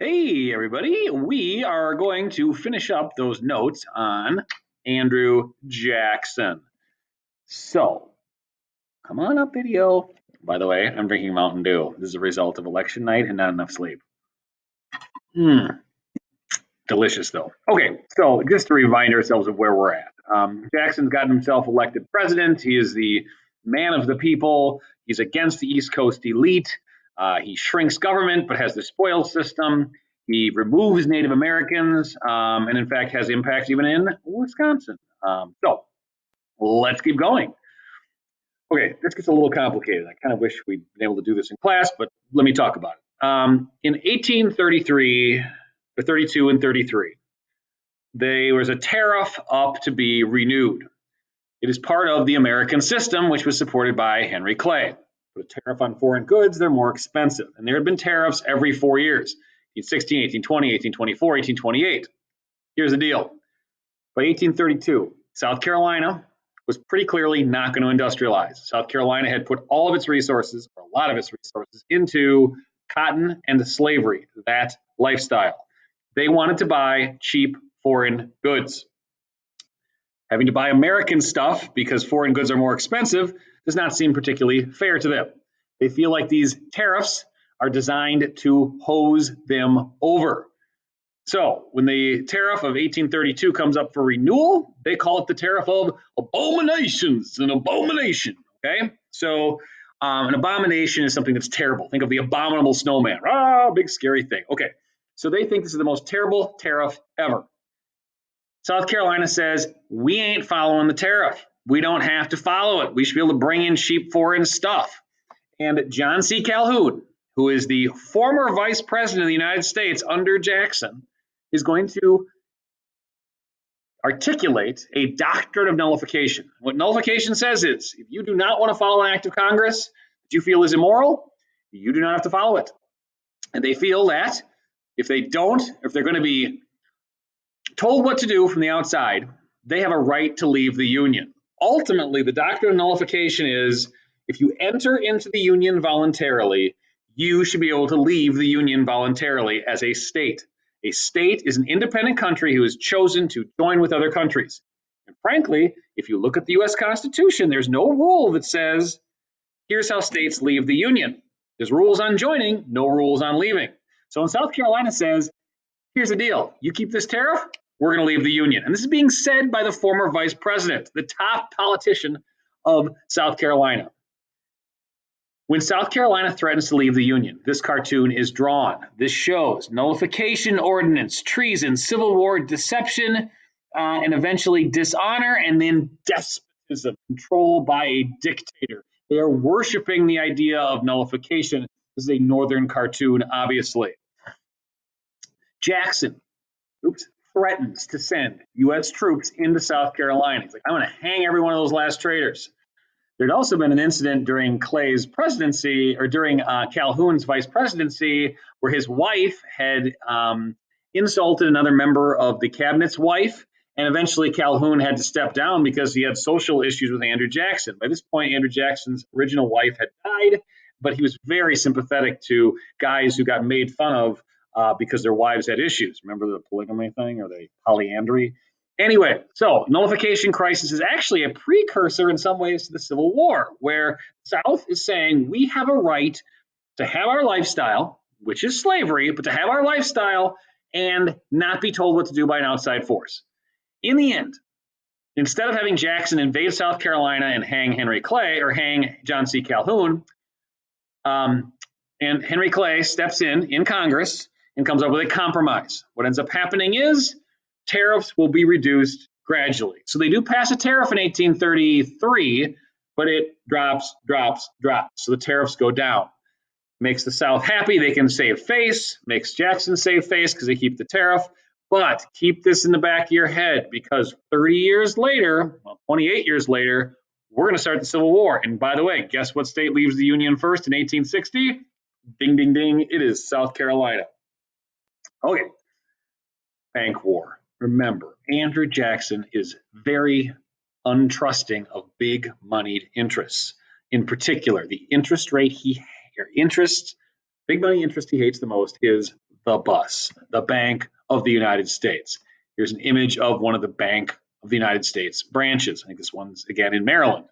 Hey, everybody. We are going to finish up those notes on Andrew Jackson. So, come on up, video. By the way, I'm drinking Mountain Dew. This is a result of election night and not enough sleep. Hmm, delicious, though. Okay, so just to remind ourselves of where we're at. Jackson's gotten himself elected president. He is the man of the people. He's against the East Coast elite. He shrinks government, but has the spoils system. He removes Native Americans, and in fact has impacts even in Wisconsin. So let's keep going. Okay, this gets a little complicated. I kind of wish we'd been able to do this in class, but let me talk about it. In 1833, or 32 and 33, there was a tariff up to be renewed. It is part of the American system, which was supported by Henry Clay. Put a tariff on foreign goods, they're more expensive. And there had been tariffs every 4 years 1816, 1820, 1824, 1828. Here's the deal. By 1832, South Carolina was pretty clearly not going to industrialize. South Carolina had put all of its resources, or a lot of its resources, into cotton and slavery, that lifestyle. They wanted to buy cheap foreign goods. Having to buy American stuff because foreign goods are more expensive does not seem particularly fair to them. They feel like these tariffs are designed to hose them over. So when the tariff of 1832 comes up for renewal, they call it the tariff of abominations, an abomination. Okay, so an abomination is something that's terrible. Think of the abominable snowman. Ah, big scary thing. Okay, so they think this is the most terrible tariff ever. South Carolina says, we ain't following the tariff. We don't have to follow it. We should be able to bring in cheap foreign stuff. And John C. Calhoun, who is the former vice president of the United States under Jackson, is going to articulate a doctrine of nullification. What nullification says is if you do not want to follow an act of Congress that you feel is immoral, you do not have to follow it. And they feel that if they don't, if they're going to be told what to do from the outside, they have a right to leave the union. Ultimately, the doctrine of nullification is if you enter into the union voluntarily, you should be able to leave the union voluntarily as a state. A state is an independent country who has chosen to join with other countries. And frankly, if you look at the US Constitution, there's no rule that says, here's how states leave the union. There's rules on joining, no rules on leaving. So when South Carolina says, here's the deal, you keep this tariff, we're going to leave the union. And this is being said by the former vice president, the top politician of South Carolina. When South Carolina threatens to leave the union, this cartoon is drawn. This shows nullification ordinance, treason, civil war, deception, and eventually dishonor, and then despotism, control by a dictator. They are worshiping the idea of nullification. This is a northern cartoon, obviously. Jackson, threatens to send U.S. troops into South Carolina. He's like, I'm going to hang every one of those last traitors. There'd also been an incident during Clay's presidency, or during Calhoun's vice presidency, where his wife had insulted another member of the cabinet's wife, and eventually Calhoun had to step down because he had social issues with Andrew Jackson. By this point, Andrew Jackson's original wife had died, but he was very sympathetic to guys who got made fun of because their wives had issues. Remember the polygamy thing or the polyandry? Anyway, so nullification crisis is actually a precursor in some ways to the Civil War, where the South is saying we have a right to have our lifestyle, which is slavery, but to have our lifestyle and not be told what to do by an outside force. In the end, instead of having Jackson invade South Carolina and hang Henry Clay or hang John C. Calhoun, and Henry Clay steps in Congress and comes up with a compromise. What ends up happening is tariffs will be reduced gradually. So they do pass a tariff in 1833, but it drops. So the tariffs go down. Makes the South happy. They can save face. Makes Jackson save face because they keep the tariff. But keep this in the back of your head because 30 years later, well, 28 years later, we're going to start the Civil War. And by the way, guess what state leaves the Union first in 1860? Ding, ding, ding. It is South Carolina. Okay. Bank war. Remember, Andrew Jackson is very untrusting of big moneyed interests. In particular, the interest rate big money interest he hates the most is the bus, the Bank of the United States. Here's an image of one of the Bank of the United States branches. I think this one's again in Maryland.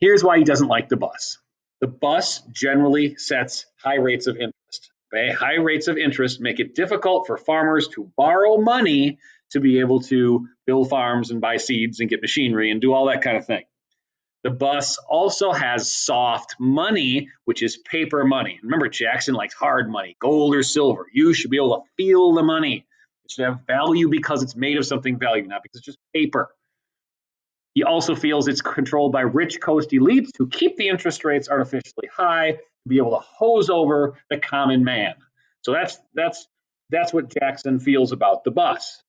Here's why he doesn't like the bus. The bus generally sets high rates of interest. High rates of interest make it difficult for farmers to borrow money to be able to build farms and buy seeds and get machinery and do all that kind of thing. The bus also has soft money, which is paper money. Remember, Jackson likes hard money, gold or silver. You should be able to feel the money. It should have value because it's made of something valuable, not because it's just paper. He also feels it's controlled by rich coast elites who keep the interest rates artificially high to be able to hose over the common man. So that's what Jackson feels about the bus.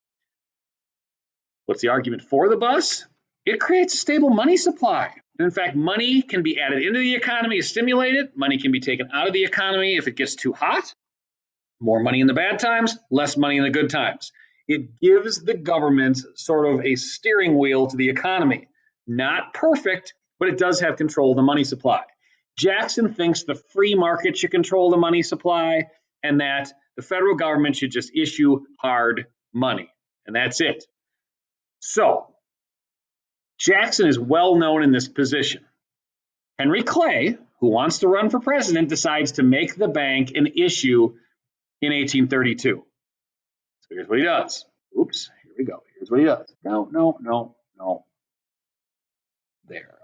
What's the argument for the bus? It creates a stable money supply. In fact, money can be added into the economy to stimulate it. Money can be taken out of the economy if it gets too hot. More money in the bad times, less money in the good times. It gives the government sort of a steering wheel to the economy. Not perfect, but it does have control of the money supply. Jackson thinks the free market should control the money supply and that the federal government should just issue hard money. And that's it. So, Jackson is well known in this position. Henry Clay, who wants to run for president, decides to make the bank an issue in 1832. So here's what he does. Oops, here we go. Here's what he does. No. There.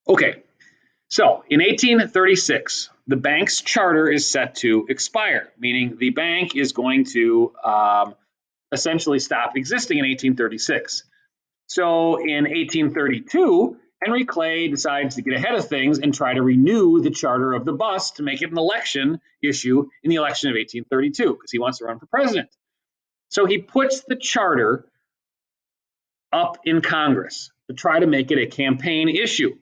Okay, so in 1836, the bank's charter is set to expire, meaning the bank is going to essentially stop existing in 1836. So in 1832, Henry Clay decides to get ahead of things and try to renew the charter of the bus to make it an election issue in the election of 1832 because he wants to run for president. So he puts the charter up in Congress to try to make it a campaign issue.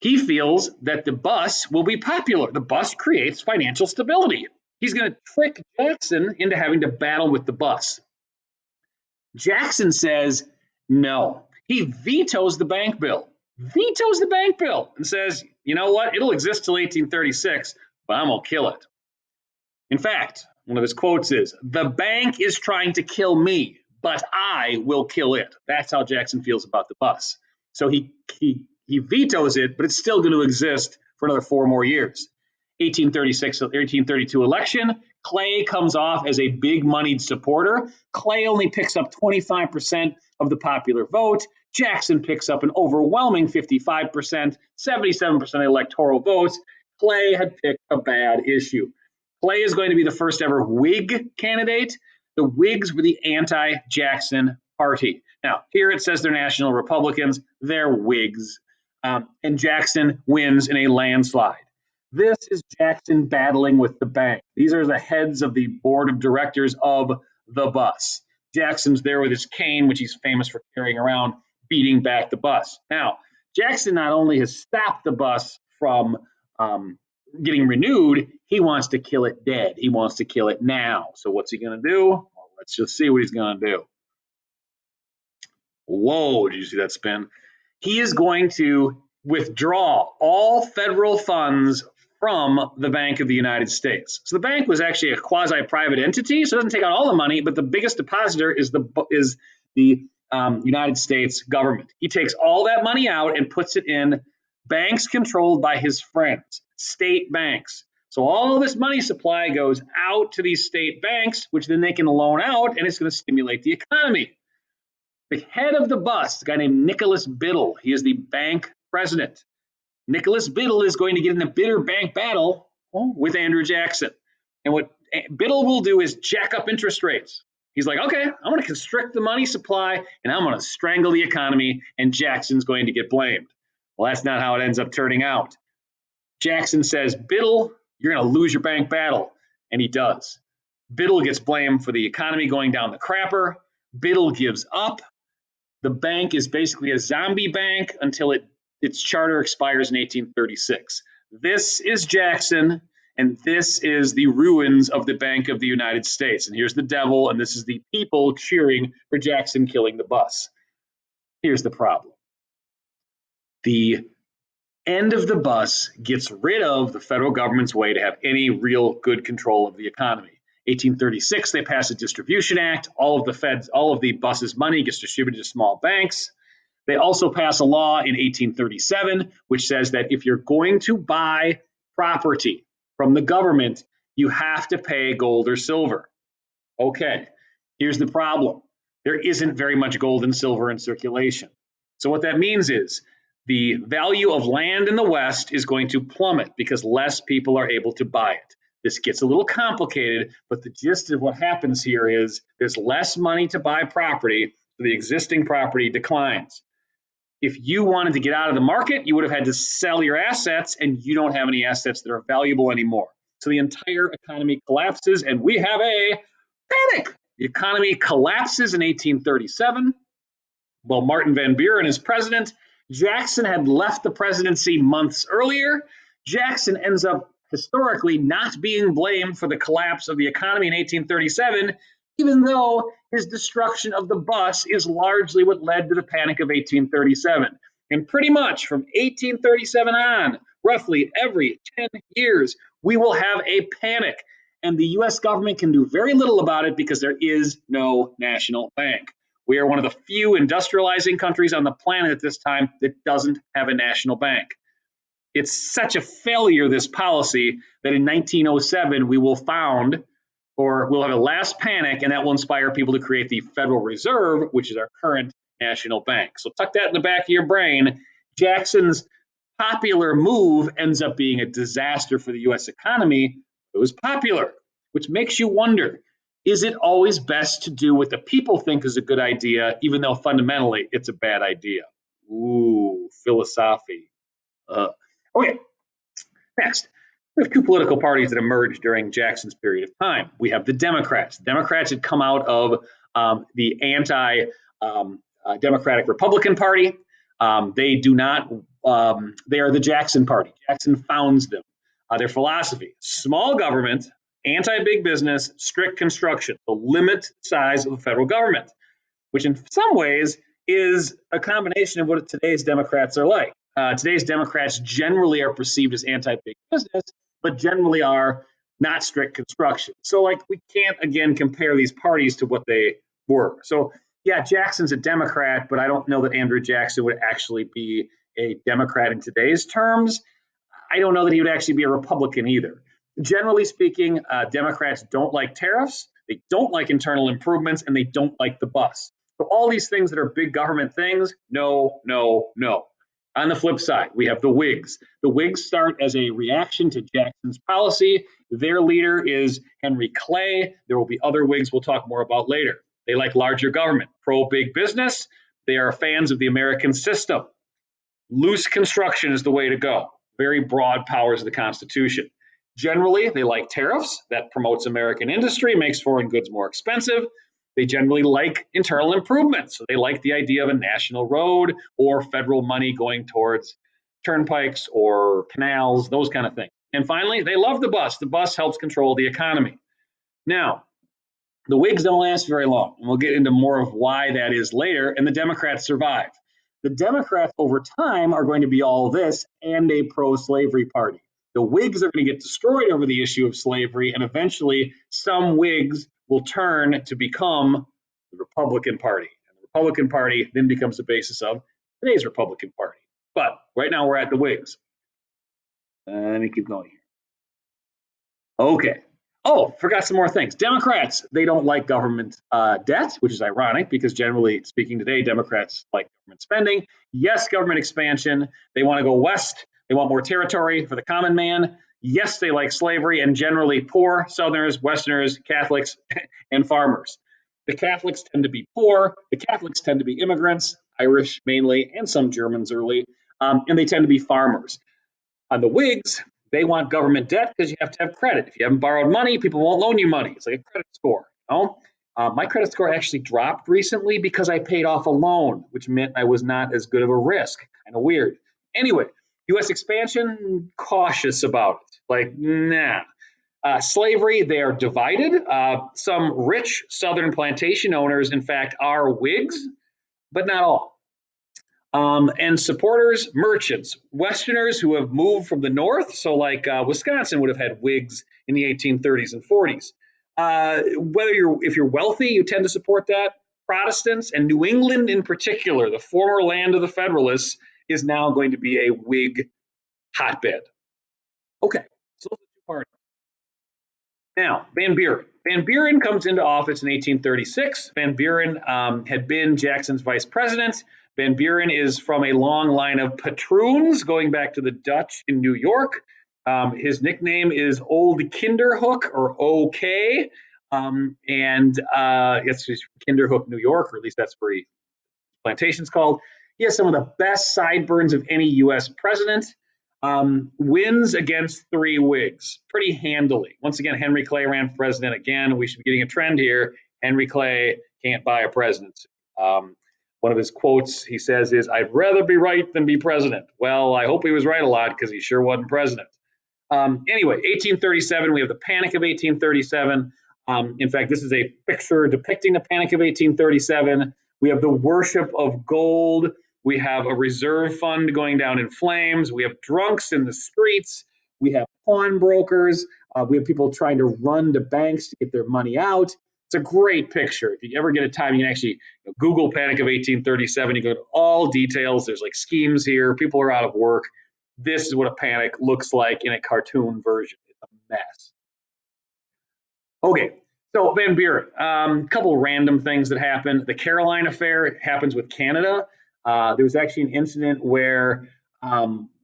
He feels that the bus will be popular. The bus creates financial stability. He's going to trick Jackson into having to battle with the bus. Jackson says no. He vetoes the bank bill. And says, you know what? It'll exist till 1836, but I'm going to kill it. In fact, one of his quotes is, the bank is trying to kill me, but I will kill it. That's how Jackson feels about the bus. So he vetoes it, but it's still going to exist for another 4 more years. 1836 or 1832 election, Clay comes off as a big moneyed supporter. Clay only picks up 25% of the popular vote. Jackson picks up an overwhelming 55%, 77% electoral votes. Clay had picked a bad issue. Clay is going to be the first ever Whig candidate. The Whigs were the anti-Jackson party. Now, here it says they're National Republicans. They're Whigs. And Jackson wins in a landslide. This is Jackson battling with the bank. These are the heads of the board of directors of the bus. Jackson's there with his cane, which he's famous for carrying around, beating back the bus. Now, Jackson not only has stopped the bus from getting renewed, he wants to kill it dead. He wants to kill it now. So what's he going to do? Well, let's just see what he's going to do. Whoa, did you see that spin? He is going to withdraw all federal funds from the Bank of the United States. So the bank was actually a quasi-private entity, so it doesn't take out all the money, but the biggest depositor is the United States government. He takes all that money out and puts it in banks controlled by his friends, state banks. So all this money supply goes out to these state banks, which then they can loan out, and it's going to stimulate the economy. The head of the bus, a guy named Nicholas Biddle, he is the bank president. Nicholas Biddle is going to get in a bitter bank battle with Andrew Jackson. And what Biddle will do is jack up interest rates. He's like, okay, I'm going to constrict the money supply and I'm going to strangle the economy, and Jackson's going to get blamed. Well, that's not how it ends up turning out. Jackson says, Biddle, you're going to lose your bank battle. And he does. Biddle gets blamed for the economy going down the crapper. Biddle gives up. The bank is basically a zombie bank until its charter expires in 1836. This is Jackson, and this is the ruins of the Bank of the United States. And here's the devil, and this is the people cheering for Jackson killing the bus. Here's the problem. The end of the bus gets rid of the federal government's way to have any real good control of the economy. 1836, they pass a Distribution Act. All of the bus's money gets distributed to small banks. They also pass a law in 1837, which says that if you're going to buy property from the government, you have to pay gold or silver. Okay, here's the problem. There isn't very much gold and silver in circulation. So what that means is the value of land in the West is going to plummet because less people are able to buy it. This gets a little complicated, but the gist of what happens here is there's less money to buy property, so the existing property declines. If you wanted to get out of the market, you would have had to sell your assets, and you don't have any assets that are valuable anymore. So the entire economy collapses, and we have a panic. The economy collapses in 1837. Well, Martin Van Buren is president. Jackson had left the presidency months earlier. Jackson ends up historically not being blamed for the collapse of the economy in 1837, even though his destruction of the bus is largely what led to the Panic of 1837. And pretty much from 1837 on, roughly every 10 years, we will have a panic. And the US government can do very little about it because there is no national bank. We are one of the few industrializing countries on the planet at this time that doesn't have a national bank. It's such a failure, this policy, that in 1907 we will we'll have a last panic, and that will inspire people to create the Federal Reserve, which is our current national bank. So tuck that in the back of your brain. Jackson's popular move ends up being a disaster for the US economy. It was popular, which makes you wonder, is it always best to do what the people think is a good idea, even though fundamentally it's a bad idea? Ooh, philosophy. Okay, next. We have two political parties that emerged during Jackson's period of time. We have the Democrats. The Democrats had come out of the anti-Democratic Republican Party. They do not. They are the Jackson Party. Jackson founds them. Their philosophy: small government, anti-big business, strict construction. So limit size of the federal government, which in some ways is a combination of what today's Democrats are like. Today's Democrats generally are perceived as anti-big business, but generally are not strict construction. So, like, we can't again compare these parties to what they were. So, yeah, Jackson's a Democrat, but I don't know that Andrew Jackson would actually be a Democrat in today's terms. I don't know that he would actually be a Republican either. Generally speaking, Democrats don't like tariffs, they don't like internal improvements, and they don't like the bus. So all these things that are big government things, no, no, no. On the flip side, we have the Whigs. The Whigs start as a reaction to Jackson's policy. Their leader is Henry Clay. There will be other Whigs we'll talk more about later. They like larger government, pro-big business. They are fans of the American system. Loose construction is the way to go. Very broad powers of the Constitution. Generally, they like tariffs. That promotes American industry, makes foreign goods more expensive. They generally like internal improvements. So they like the idea of a national road or federal money going towards turnpikes or canals, those kind of things. And finally, they love the bus. The bus helps control the economy. Now, the Whigs don't last very long, and we'll get into more of why that is later, and the Democrats survive. The Democrats over time are going to be all this and a pro-slavery party. The Whigs are going to get destroyed over the issue of slavery, and eventually some Whigs will turn to become the Republican Party. And the Republican Party then becomes the basis of today's Republican Party. But right now we're at the Whigs. Let me keep going here. Okay. Oh, forgot some more things. Democrats, they don't like government debt, which is ironic because generally speaking today, Democrats like government spending. Yes, government expansion. They want to go west. They want more territory for the common man. Yes, they like slavery and generally poor Southerners, Westerners, Catholics, and farmers. The Catholics tend to be poor. The Catholics tend to be immigrants, Irish mainly, and some Germans early, and they tend to be farmers. On the Whigs, they want government debt because you have to have credit. If you haven't borrowed money, people won't loan you money. It's like a credit score. You know? My credit score actually dropped recently because I paid off a loan, which meant I was not as good of a risk. Kind of weird. Anyway, U.S. expansion, cautious about it. Like, nah. Slavery, they are divided. Some rich Southern plantation owners, in fact, are Whigs, but not all. And supporters, merchants, Westerners who have moved from the north. So, like Wisconsin would have had Whigs in the 1830s and 40s. If you're wealthy, you tend to support that. Protestants and New England in particular, the former land of the Federalists, is now going to be a Whig hotbed. Okay, so those are two parties. Now, Van Buren. Van Buren comes into office in 1836. Van Buren had been Jackson's vice president. Van Buren is from a long line of patroons going back to the Dutch in New York. His nickname is Old Kinderhook, or OK. It's Kinderhook, New York, or at least that's where plantation's called. He has some of the best sideburns of any U.S. president. Wins against three Whigs pretty handily. Once again, Henry Clay ran for president again. We should be getting a trend here. Henry Clay can't buy a presidency. One of his quotes he says is, "I'd rather be right than be president." Well, I hope he was right a lot because he sure wasn't president. Anyway, 1837, we have the Panic of 1837. In fact, this is a picture depicting the Panic of 1837. We have the worship of gold. We have a reserve fund going down in flames. We have drunks in the streets. We have pawnbrokers. We have people trying to run to banks to get their money out. It's a great picture. If you ever get a time, you can actually Google Panic of 1837. You go to all details. There's like schemes here. People are out of work. This is what a panic looks like in a cartoon version. It's a mess. Okay, so Van Buren, a couple random things that happened. The Caroline affair happens with Canada. There was actually an incident where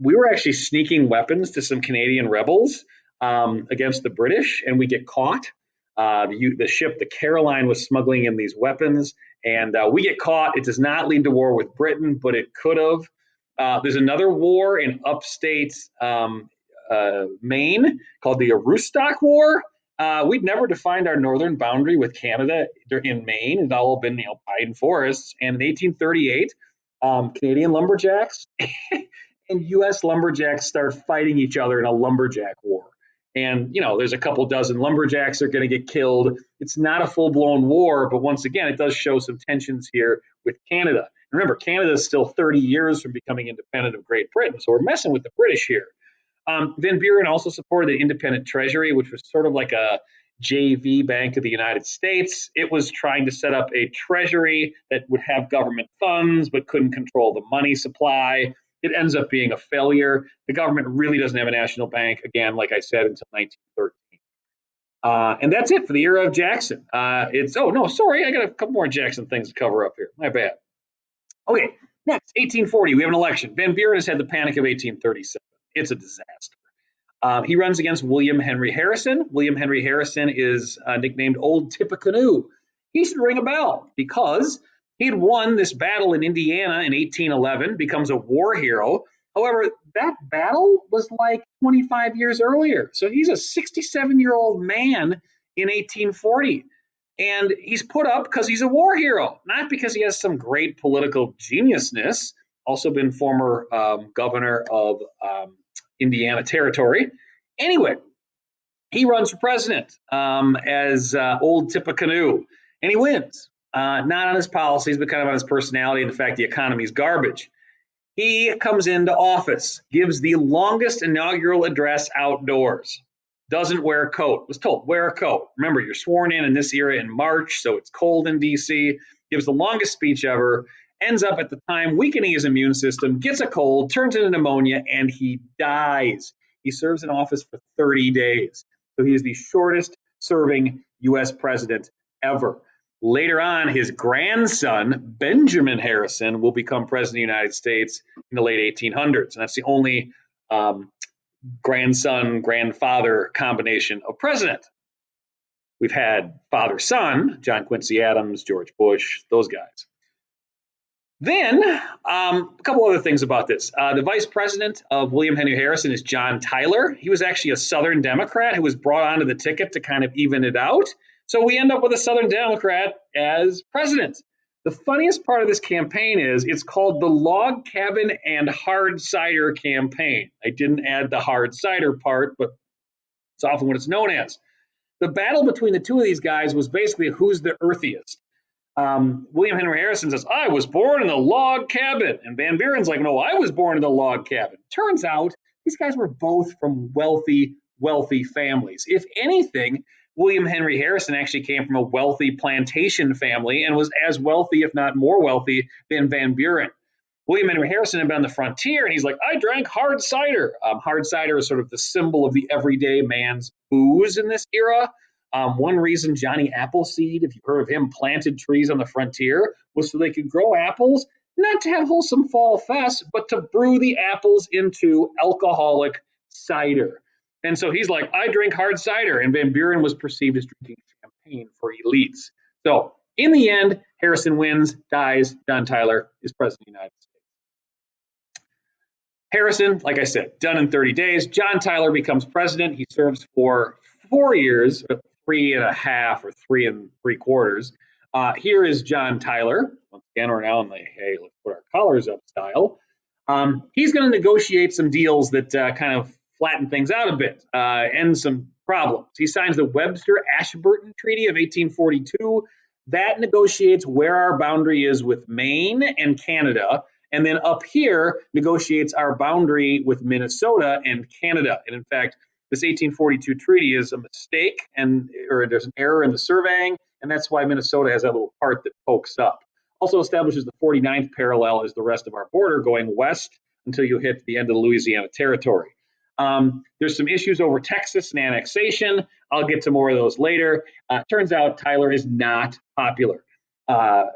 we were actually sneaking weapons to some Canadian rebels against the British, and we get caught. The ship, the Caroline, was smuggling in these weapons, and we get caught. It does not lead to war with Britain, but it could have. There's another war in upstate Maine called the Aroostook War. We'd never defined our northern boundary with Canada in Maine. It's all been pine forests. And in 1838, Canadian lumberjacks and U.S. lumberjacks start fighting each other in a lumberjack war. And there's a couple dozen lumberjacks that are going to get killed. It's not a full-blown war, but once again, it does show some tensions here with Canada. Remember, Canada is still 30 years from becoming independent of Great Britain, so we're messing with the British here. Van Buren also supported the independent treasury, which was sort of like a JV Bank of the United States. It was trying to set up a treasury that would have government funds but couldn't control the money supply. It ends up being a failure. The government really doesn't have a national bank, again, like I said, until 1913. And that's it for the era of Jackson. I got a couple more Jackson things to cover up here. My bad. Okay, next, 1840, we have an election. Van Buren has had the Panic of 1837. It's a disaster. He runs against William Henry Harrison. William Henry Harrison is nicknamed Old Tippecanoe. He should ring a bell because he'd won this battle in Indiana in 1811, becomes a war hero. However, that battle was like 25 years earlier. So he's a 67-year-old man in 1840. And he's put up because he's a war hero, not because he has some great political geniusness. Also been former governor of Indiana Territory. Anyway, he runs for president as Old Tippecanoe, and he wins. Not on his policies, but kind of on his personality and the fact the economy is garbage. He comes into office, gives the longest inaugural address outdoors, doesn't wear a coat. Was told, wear a coat. Remember, you're sworn in this era in March, so it's cold in D.C. Gives the longest speech ever, ends up at the time weakening his immune system, gets a cold, turns into pneumonia, and he dies. He serves in office for 30 days. So he is the shortest serving U.S. president ever. Later on, his grandson, Benjamin Harrison, will become president of the United States in the late 1800s. And that's the only grandson-grandfather combination of president. We've had father-son, John Quincy Adams, George Bush, those guys. Then, a couple other things about this. The vice president of William Henry Harrison is John Tyler. He was actually a Southern Democrat who was brought onto the ticket to kind of even it out. So we end up with a Southern Democrat as president. The funniest part of this campaign is it's called the Log Cabin and Hard Cider Campaign. I didn't add the hard cider part, but it's often what it's known as. The battle between the two of these guys was basically who's the earthiest. William Henry Harrison says, I was born in a log cabin. And Van Buren's like, no, I was born in a log cabin. Turns out these guys were both from wealthy families. If anything, William Henry Harrison actually came from a wealthy plantation family and was as wealthy, if not more wealthy, than Van Buren. William Henry Harrison had been on the frontier, and he's like, I drank hard cider. Hard cider is sort of the symbol of the everyday man's booze in this era. One reason Johnny Appleseed, if you've heard of him, planted trees on the frontier was so they could grow apples, not to have wholesome fall fests, but to brew the apples into alcoholic cider. And so he's like, I drink hard cider. And Van Buren was perceived as drinking champagne for elites. So in the end, Harrison wins, dies. John Tyler is president of the United States. Harrison, like I said, done in 30 days. John Tyler becomes president. He serves for 4 years, 3.5 or 3 3/4. Here is John Tyler. Once again, we're now in the hey, let's put our collars up style. He's going to negotiate some deals that kind of flatten things out a bit, end some problems. He signs the Webster-Ashburton Treaty of 1842. That negotiates where our boundary is with Maine and Canada. And then up here negotiates our boundary with Minnesota and Canada. And in fact, this 1842 treaty is a mistake, or there's an error in the surveying, and that's why Minnesota has that little part that pokes up. Also establishes the 49th parallel as the rest of our border, going west until you hit the end of the Louisiana Territory. There's some issues over Texas and annexation. I'll get to more of those later. Turns out Tyler is not popular.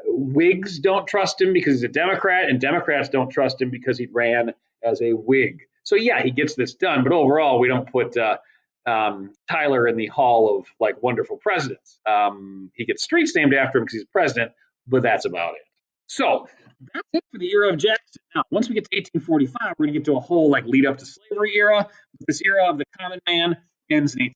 Whigs don't trust him because he's a Democrat, and Democrats don't trust him because he ran as a Whig. So yeah, he gets this done, but overall, we don't put Tyler in the hall of like wonderful presidents. He gets streets named after him because he's president, but that's about it. So that's it for the era of Jackson. Now, once we get to 1845, we're going to get to a whole like lead up to slavery era. This era of the common man ends in